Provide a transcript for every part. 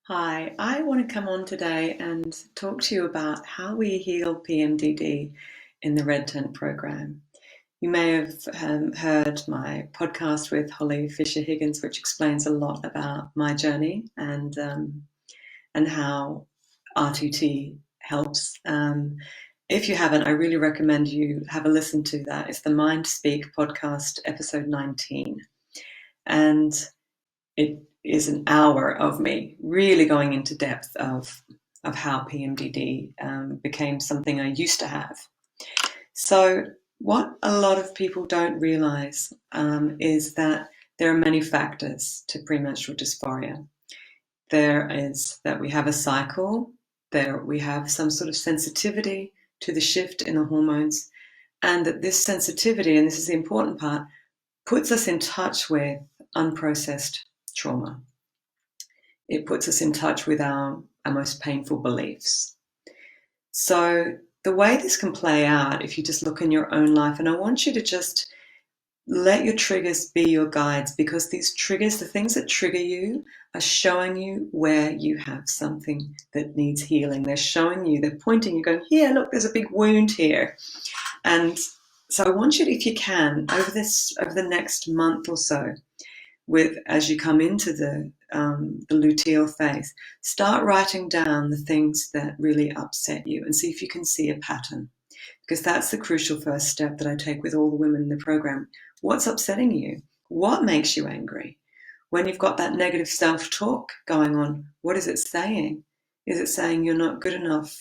Hi, I want to come on today and talk to you about how we heal PMDD in the Red Tent program. You may have heard my podcast with Holly Fisher Higgins, which explains a lot about my journey and how R2T helps. If you haven't, I really recommend you have a listen to that. It's the Mind Speak podcast, episode 19. And it is an hour of me really going into depth of how PMDD became something I used to have. So what a lot of people don't realize is that there are many factors to premenstrual dysphoria. There is that we have a cycle, there we have some sort of sensitivity to the shift in the hormones, and that this sensitivity, and this is the important part, puts us in touch with unprocessed trauma. It puts us in touch with our most painful beliefs. So the way this can play out, if you just look in your own life, and I want you to just let your triggers be your guides, because these triggers, the things that trigger you, are showing you where you have something that needs healing. They're showing you, they're pointing, you going, here, look, there's a big wound here. And so I want you to, if you can, over the next month or so, as you come into the luteal phase, start writing down the things that really upset you and see if you can see a pattern, because that's the crucial first step that I take with all the women in the program. What's upsetting you? What makes you angry? When you've got that negative self-talk going on, what is it saying? Is it saying you're not good enough?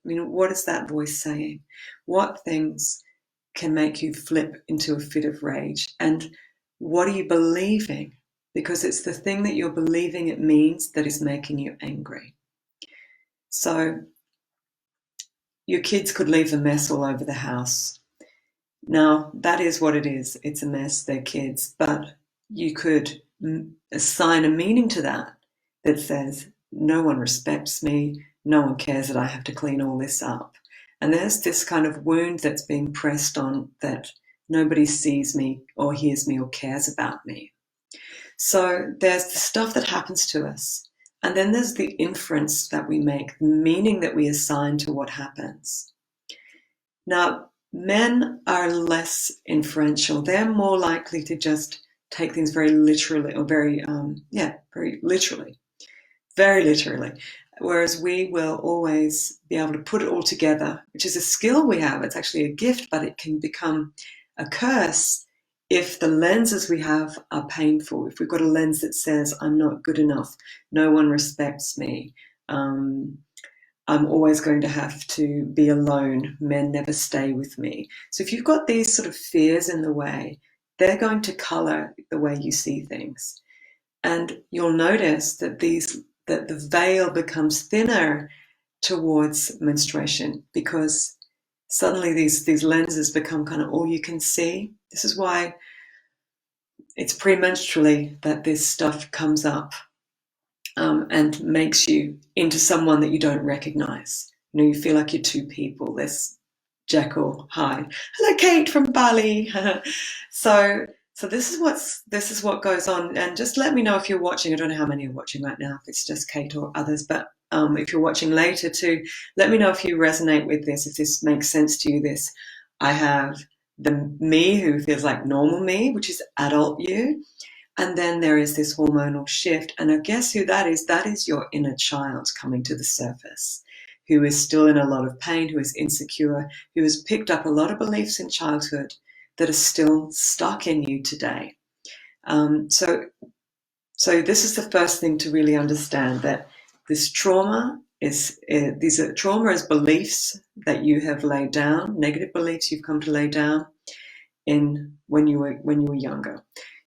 What is that voice saying? What things can make you flip into a fit of rage? And what are you believing? Because it's the thing that you're believing it means that is making you angry. So your kids could leave a mess all over the house. Now, that is what it is. It's a mess, they're kids. But you could assign a meaning to that says, no one respects me, no one cares that I have to clean all this up. And there's this kind of wound that's being pressed on, that nobody sees me or hears me or cares about me. So there's the stuff that happens to us. And then there's the inference that we make, the meaning that we assign to what happens. Now, men are less inferential. They're more likely to just take things very literally, or very literally. Whereas we will always be able to put it all together, which is a skill we have. It's actually a gift, but it can become a curse if the lenses we have are painful. If we've got a lens that says, I'm not good enough, no one respects me, I'm always going to have to be alone, men never stay with me. So if you've got these sort of fears in the way, they're going to color the way you see things. And you'll notice that the veil becomes thinner towards menstruation, because suddenly these lenses become kind of all you can see. This is why it's premenstrually that this stuff comes up and makes you into someone that you don't recognize. You feel like you're two people. There's Jekyll, hi, hello, Kate from Bali. So this is what goes on, and just let me know if you're watching. I don't know how many are watching right now, if it's just Kate or others, but if you're watching later too, let me know if you resonate with this, if this makes sense to you. This, I have the me who feels like normal me, which is adult you, and then there is this hormonal shift, and I guess who that is? That is your inner child coming to the surface, who is still in a lot of pain, who is insecure, who has picked up a lot of beliefs in childhood that are still stuck in you today. So this is the first thing to really understand, that this trauma trauma is beliefs that you have laid down, negative beliefs you've come to lay down when you were younger.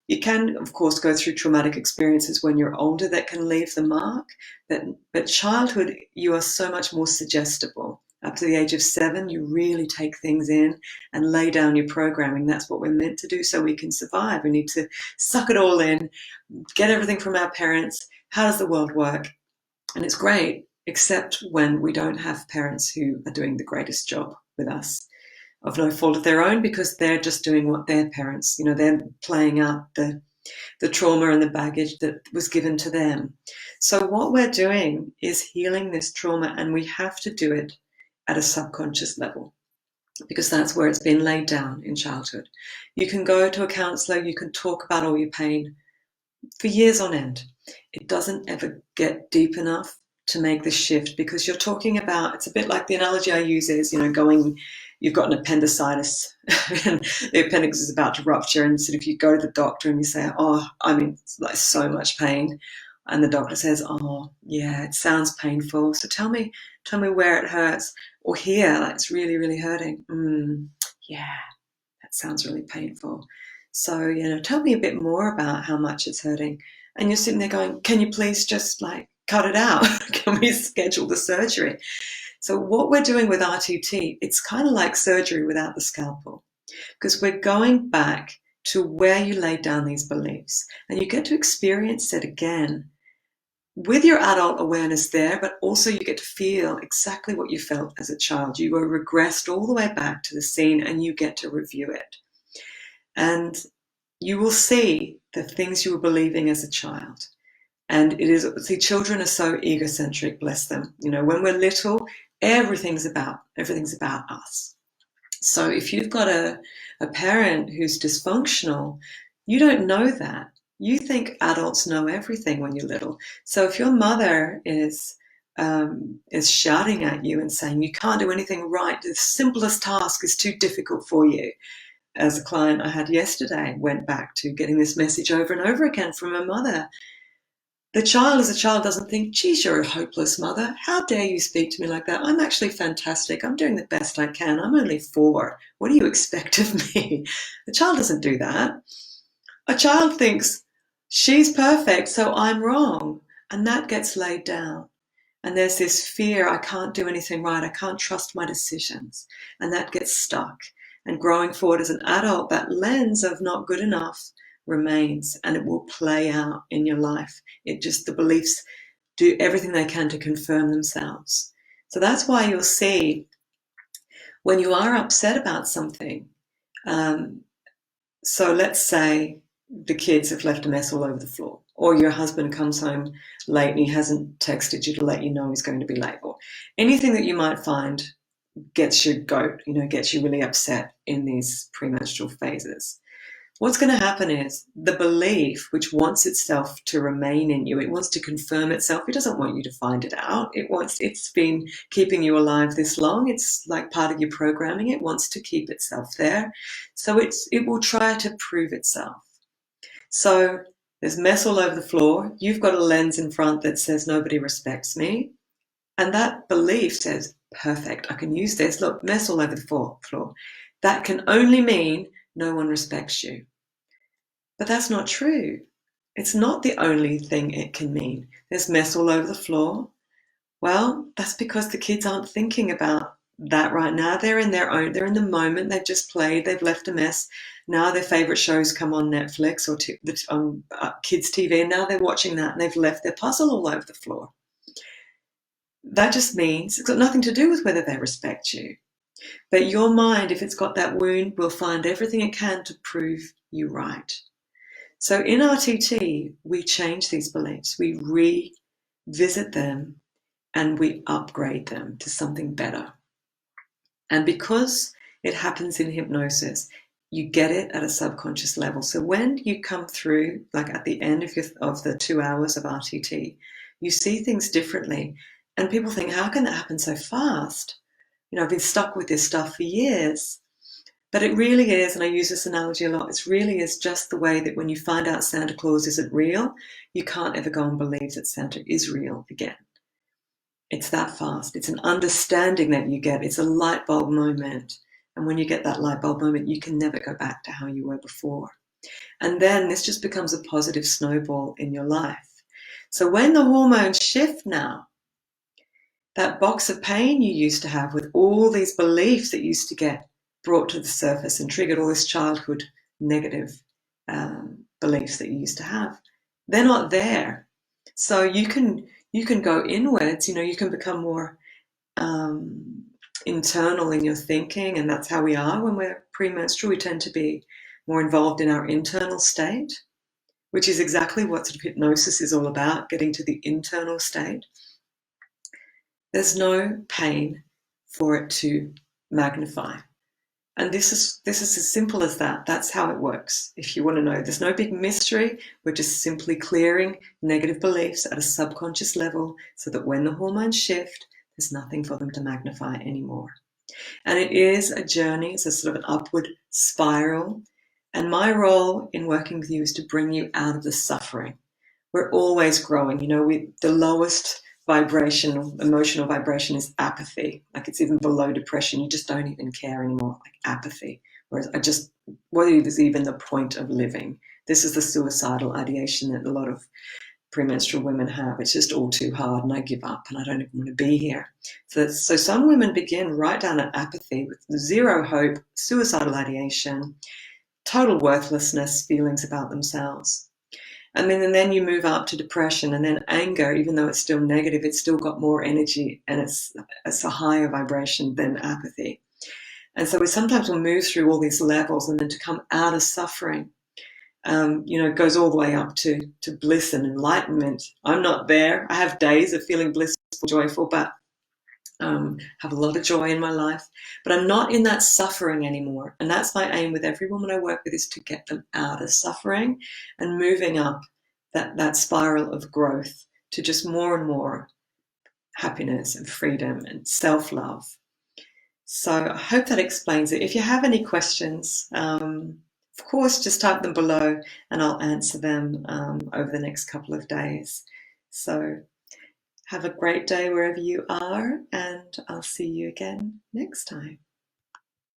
You can, of course, go through traumatic experiences when you're older that can leave the mark, but childhood, you are so much more suggestible. Up to the age of 7, you really take things in and lay down your programming. That's what we're meant to do so we can survive. We need to suck it all in, get everything from our parents. How does the world work? And it's great, except when we don't have parents who are doing the greatest job with us, of no fault of their own, because they're just doing what their parents, they're playing out the the trauma and the baggage that was given to them. So what we're doing is healing this trauma, and we have to do it at a subconscious level, because that's where it's been laid down in childhood. You can go to a counselor, you can talk about all your pain for years on end. It doesn't ever get deep enough to make the shift, because you're talking about, it's a bit like the analogy I use is, you've got an appendicitis and the appendix is about to rupture, and sort of you go to the doctor and you say, oh, I'm in like so much pain. And the doctor says, oh, yeah, it sounds painful. So tell me where it hurts. Or here, like, it's really, really hurting. Yeah, that sounds really painful. So, tell me a bit more about how much it's hurting. And you're sitting there going, can you please just like cut it out? Can we schedule the surgery? So what we're doing with RTT, it's kind of like surgery without the scalpel, because we're going back to where you laid down these beliefs, and you get to experience it again with your adult awareness there, but also you get to feel exactly what you felt as a child. You were regressed all the way back to the scene, and you get to review it. And you will see the things you were believing as a child. And children are so egocentric, bless them. When we're little, everything's about us. So if you've got a parent who's dysfunctional, you don't know that. You think adults know everything when you're little. So if your mother is shouting at you and saying you can't do anything right, the simplest task is too difficult for you. As a client I had yesterday, went back to getting this message over and over again from her mother. The child, as a child, doesn't think, geez, you're a hopeless mother. How dare you speak to me like that? I'm actually fantastic. I'm doing the best I can. I'm only 4. What do you expect of me? The child doesn't do that. A child thinks, she's perfect, so I'm wrong. And that gets laid down. And there's this fear, I can't do anything right. I can't trust my decisions. And that gets stuck. And growing forward as an adult, that lens of not good enough remains, and it will play out in your life. The beliefs do everything they can to confirm themselves. So that's why you'll see when you are upset about something. So let's say the kids have left a mess all over the floor, or your husband comes home late and he hasn't texted you to let you know he's going to be late, or anything that you might find gets you really upset in these premenstrual phases. What's going to happen is the belief, which wants itself to remain in you, it wants to confirm itself. It doesn't want you to find it out. It's been keeping you alive this long. It's like part of your programming. It wants to keep itself there. So it will try to prove itself. So there's mess all over the floor. You've got a lens in front that says nobody respects me. And that belief says, perfect, I can use this. Look, mess all over the floor. That can only mean no one respects you. But that's not true. It's not the only thing it can mean. There's mess all over the floor. Well, that's because the kids aren't thinking about that right now. They're in they're in the moment. They've just played, they've left a mess. Now their favorite shows come on Netflix or kids' TV, and now they're watching that, and they've left their puzzle all over the floor. That just means it's got nothing to do with whether they respect you. But your mind, if it's got that wound, will find everything it can to prove you right. So in RTT, we change these beliefs, we revisit them, and we upgrade them to something better. And because it happens in hypnosis, you get it at a subconscious level. So when you come through, like at the end of the 2 hours of RTT, you see things differently. And people think, how can that happen so fast? I've been stuck with this stuff for years. But it really is, and I use this analogy a lot, it really is just the way that when you find out Santa Claus isn't real, you can't ever go and believe that Santa is real again. It's that fast. It's an understanding that you get. It's a light bulb moment. And when you get that light bulb moment, you can never go back to how you were before. And then this just becomes a positive snowball in your life. So when the hormones shift now, that box of pain you used to have with all these beliefs that used to get brought to the surface and triggered all this childhood negative beliefs that you used to have, they're not there. So you can go inwards, you can become more internal in your thinking, and that's how we are when we're premenstrual. We tend to be more involved in our internal state. which is exactly what sort of hypnosis is all about, getting to the internal state, there's no pain for it to magnify. And this is as simple as that. That's how it works. If you want to know, there's no big mystery. We're just simply clearing negative beliefs at a subconscious level so that when the hormones shift, there's nothing for them to magnify anymore. And it is a journey. It's a sort of an upward spiral. And my role in working with you is to bring you out of the suffering. We're always growing. You know, the lowest emotional vibration is apathy. Like, it's even below depression. You just don't even care anymore, like apathy. Whereas what is even the point of living? This is the suicidal ideation that a lot of premenstrual women have. It's just all too hard and I give up and I don't even want to be here. So some women begin right down at apathy with zero hope, suicidal ideation, total worthlessness, feelings about themselves. And then you move up to depression, and then anger, even though it's still negative, it's still got more energy and it's a higher vibration than apathy. And so sometimes we'll move through all these levels, and then to come out of suffering, goes all the way up to bliss and enlightenment. I'm not there. I have days of feeling blissful, joyful, but have a lot of joy in my life, but I'm not in that suffering anymore. And that's my aim with every woman I work with, is to get them out of suffering and moving up that spiral of growth to just more and more happiness and freedom and self-love. So I hope that explains it. If you have any questions, of course, just type them below and I'll answer them over the next couple of days. So have a great day wherever you are, and I'll see you again next time.